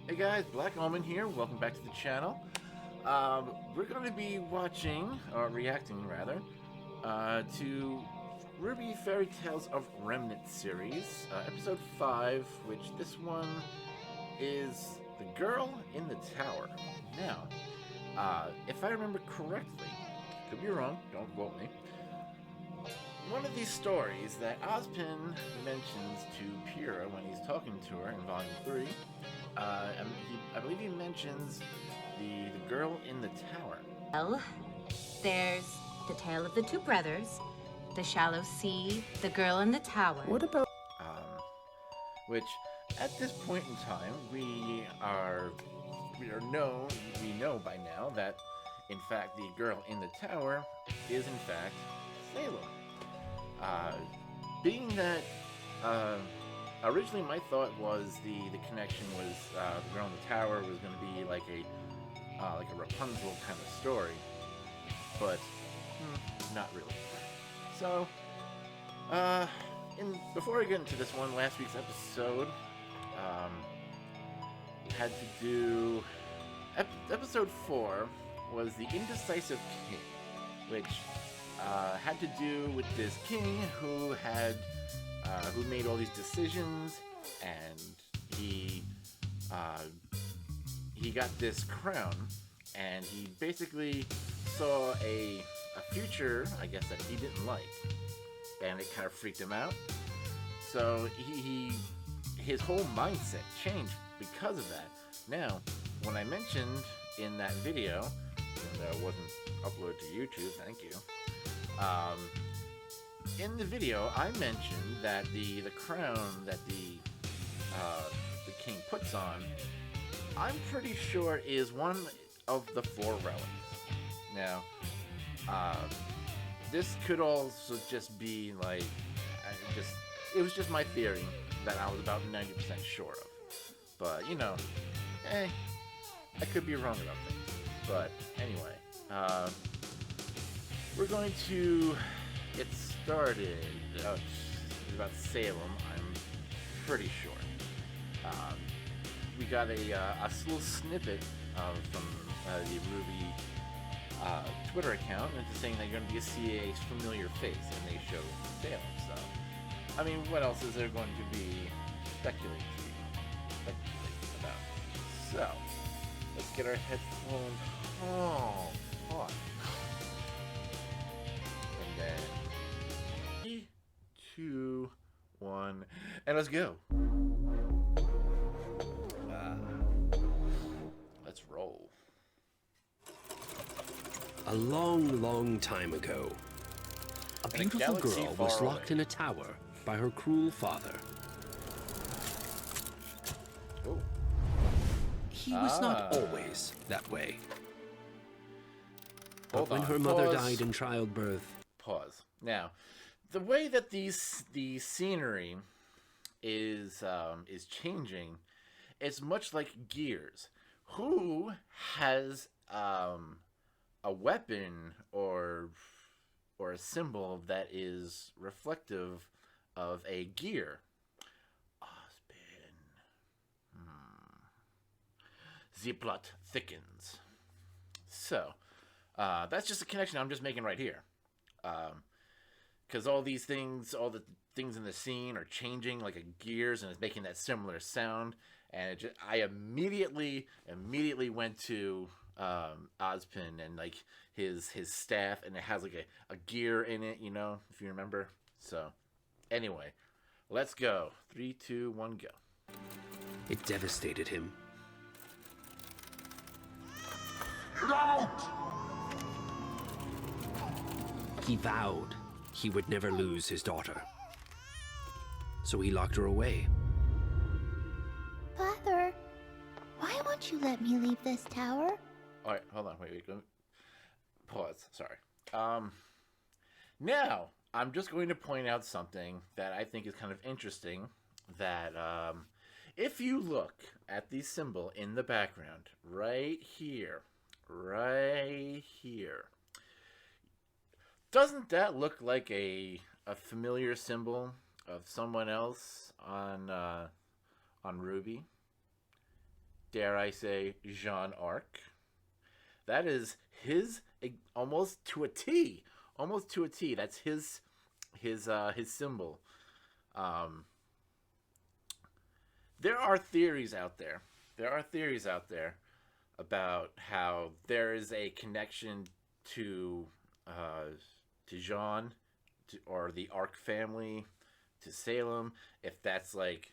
Hey guys, Black Omen here. Welcome back to the channel. We're going to be watching, or reacting rather, to RWBY Fairy Tales of Remnant series, episode 5, which this one is The Girl in the Tower. Now, if I remember correctly, could be wrong, don't quote me, one of these stories that Ozpin mentions to Pyrrha when he's talking to her in Volume 3, I believe he mentions the girl in the tower. Well, there's the tale of the two brothers, the shallow sea, the girl in the tower. What about... Which, at this point in time, we know by now that, in fact, the girl in the tower is, in fact, Salem. Being that, originally my thought was the connection was the girl in the tower was going to be like a Rapunzel kind of story, but not really. So, before I get into this one, last week's episode had to do episode 4 was the Indecisive King, which had to do with this king who made all these decisions, and he got this crown, and he basically saw a future, I guess, that he didn't like, and it kind of freaked him out. So his whole mindset changed because of that. Now, when I mentioned in that video, and that wasn't uploaded to YouTube, thank you. In the video, I mentioned that the crown that the king puts on, I'm pretty sure is one of the 4 relics. Now, this could also just be like, it was just my theory that I was about 90% sure of. But, you know, I could be wrong about things. But anyway, we're going to get started. About Salem, I'm pretty sure. We got a little snippet from the RWBY Twitter account, and it's saying that you're going to see a familiar face, and they show Salem. So, I mean, what else is there going to be speculating about? So, let's get our headphones on. And then 3, 2, 1, and let's go. Let's roll. A long, long time ago, a beautiful girl was locked in a tower by her cruel father. Oh. He was not always that way. But Hold when on. her mother Pause. died in childbirth... Pause. Now, the way that the scenery is changing, it's much like Gears. Who has a weapon or a symbol that is reflective of a gear? Ozpin. The plot thickens. So, that's just a connection I'm just making right here. Because all the things in the scene are changing like a gears, and it's making that similar sound. And I immediately went to Ozpin and like his staff, and it has like a gear in it, you know, if you remember. So, anyway, let's go. 3, 2, 1, go. It devastated him. He vowed he would never lose his daughter. So he locked her away. Father, why won't you let me leave this tower? Alright, hold on, wait. Pause, sorry. Now, I'm just going to point out something that I think is kind of interesting, that, if you look at the symbol in the background, right here, doesn't that look like a familiar symbol of someone else on RWBY? dare I say, Jean arc. That is his almost to a T. Almost to a T. That's his symbol. There are theories out there. There are theories out there about how there is a connection to Jean, or the Ark family, to Salem. If that's like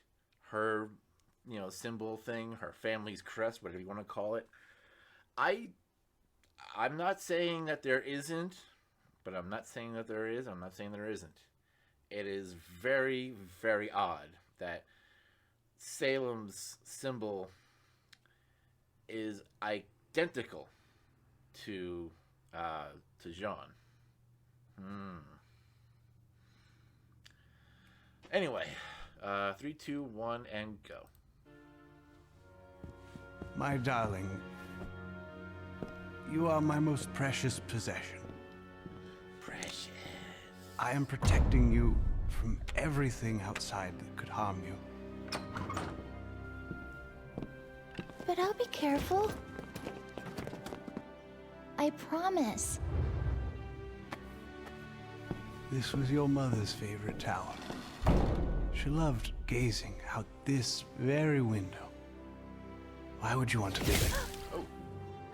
her, symbol thing, her family's crest, whatever you want to call it. I'm not saying that there isn't, but I'm not saying that there is. I'm not saying there isn't. It is very, very odd that Salem's symbol is identical to Jean. Anyway, 3, 2, 1, and go. My darling, you are my most precious possession. Precious. I am protecting you from everything outside that could harm you. But I'll be careful. I promise. This was your mother's favorite tower. She loved gazing out this very window. Why would you want to live in it?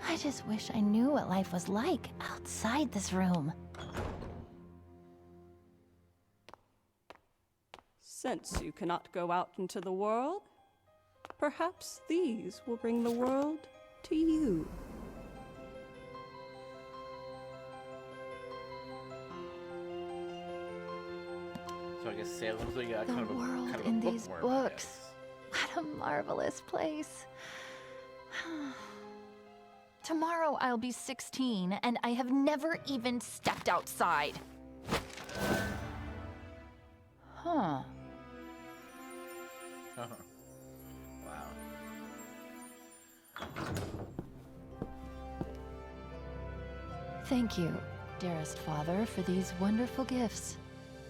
I just wish I knew what life was like outside this room. Since you cannot go out into the world, perhaps these will bring the world to you. So I guess Salem's like The kind of world a in these bookworm, I books. guess. What a marvelous place. Tomorrow I'll be 16, and I have never even stepped outside. Huh. Wow. Thank you, dearest father, for these wonderful gifts.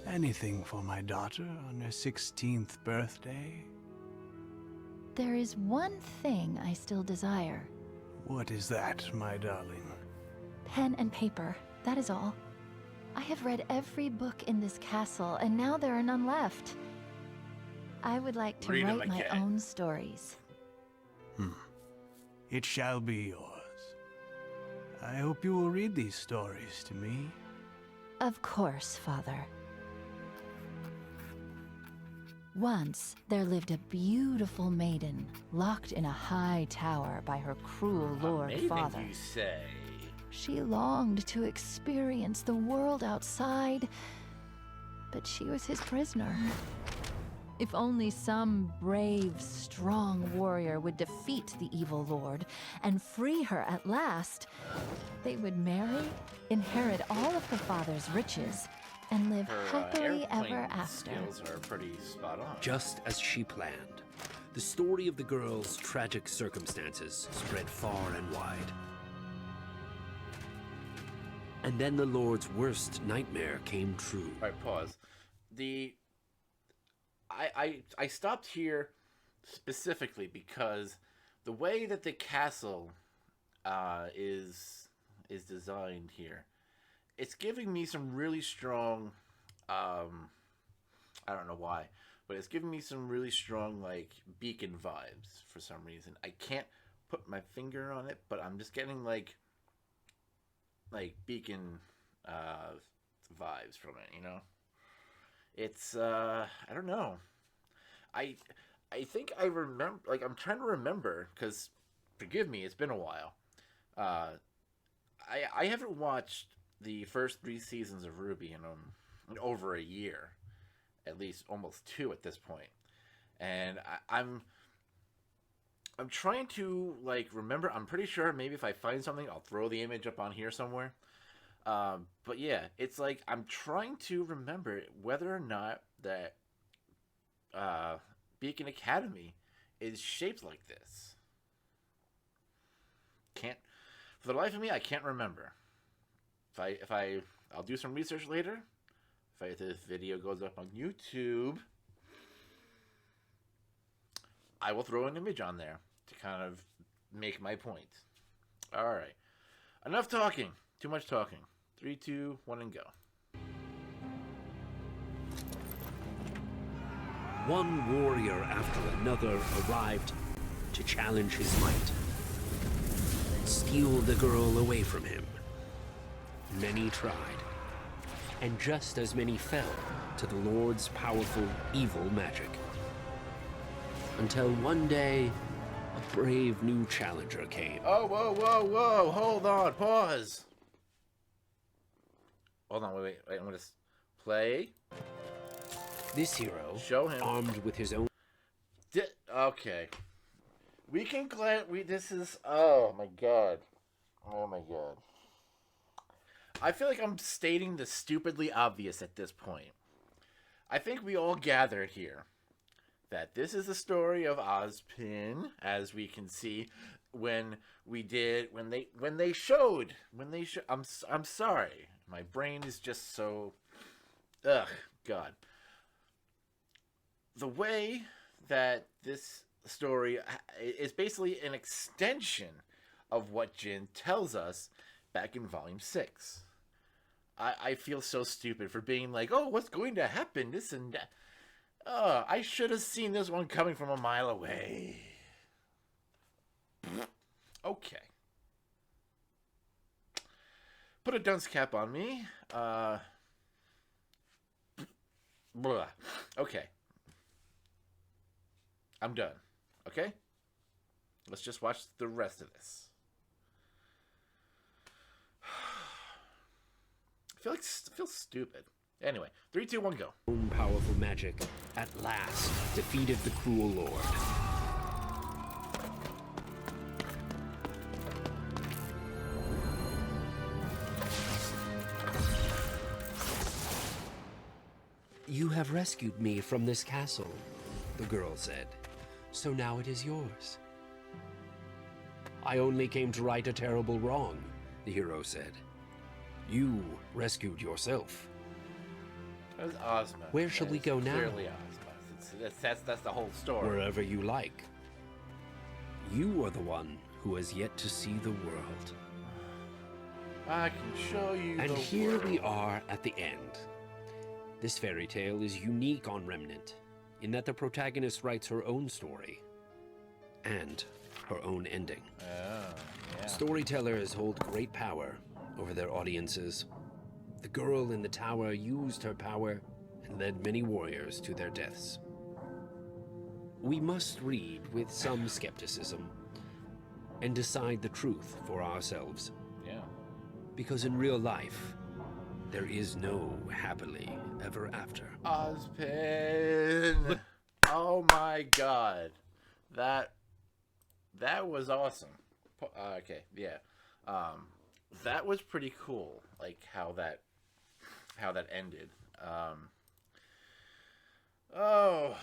Anything for my daughter on her 16th birthday? There is one thing I still desire. What is that, my darling? Pen and paper, that is all. I have read every book in this castle, and now there are none left. I would like to Read 'em write my again. own stories. It shall be yours. I hope you will read these stories to me. Of course, father. Once, there lived a beautiful maiden, locked in a high tower by her cruel lord Amazing, father. you say? She longed to experience the world outside, but she was his prisoner. If only some brave, strong warrior would defeat the evil lord and free her at last, they would marry, inherit all of the father's riches, and live Her happily airplane ever after. skills are pretty spot on. Just as she planned, the story of the girl's tragic circumstances spread far and wide. And then the Lord's worst nightmare came true. All right, pause. I stopped here specifically because the way that the castle is designed here, it's giving me some really strong, I don't know why, but it's giving me some really strong, like, beacon vibes for some reason. I can't put my finger on it, but I'm just getting, like beacon vibes from it, you know? It's, I don't know. I think I remember, like, I'm trying to remember, because, forgive me, it's been a while. I haven't watched the first 3 seasons of RWBY in over a year, at least almost 2 at this point, and I'm trying to, like, remember. I'm pretty sure maybe if I find something, I'll throw the image up on here somewhere. But yeah, it's like I'm trying to remember whether or not that Beacon Academy is shaped like this. For the life of me, I can't remember. I'll do some research later. If this video goes up on YouTube, I will throw an image on there to kind of make my point. All right. Enough talking. Too much talking. 3, 2, 1, and go. One warrior after another arrived to challenge his might, steal the girl away from him. Many tried, and just as many fell to the Lord's powerful evil magic. Until one day, a brave new challenger came. Oh, whoa, whoa, whoa. Hold on. Pause. Hold on. Wait. I'm going to play. This hero, Show him. armed with his own... Okay. We can this is... Oh, my God. Oh, my God. I feel like I'm stating the stupidly obvious at this point. I think we all gathered here that this is the story of Ozpin, as we can see when they showed. I'm sorry. My brain is just so... Ugh, God. The way that this story is basically an extension of what Jin tells us back in Volume 6. I feel so stupid for being like, oh, what's going to happen? This and that. I should have seen this one coming from a mile away. Okay. Put a dunce cap on me. Okay. I'm done. Okay? Let's just watch the rest of this. I feel stupid. Anyway, 3, 2, 1, go. Own powerful magic at last defeated the cruel lord. You have rescued me from this castle, the girl said. So now it is yours. I only came to right a terrible wrong, the hero said. You rescued yourself. That was Ozma. Where shall we go now? Clearly Ozma. That's the whole story. Wherever you like. You are the one who has yet to see the world. I can show you And the here world. we are at the end. This fairy tale is unique on Remnant, in that the protagonist writes her own story and her own ending. Oh, yeah. Storytellers hold great power over their audiences. The girl in the tower used her power and led many warriors to their deaths. We must read with some skepticism and decide the truth for ourselves. Yeah. Because in real life, there is no happily ever after. Ozpin. Oh my God. That was awesome. Okay, yeah. That was pretty cool. Like how that ended. Oh,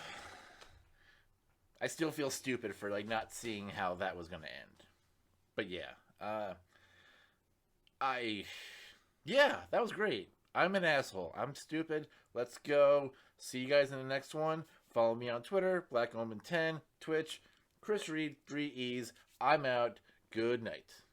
I still feel stupid for like not seeing how that was gonna end. But yeah, yeah, that was great. I'm an asshole. I'm stupid. Let's go. See you guys in the next one. Follow me on Twitter, BlackOmen10, Twitch, Chris Reed, 3 E's. I'm out. Good night.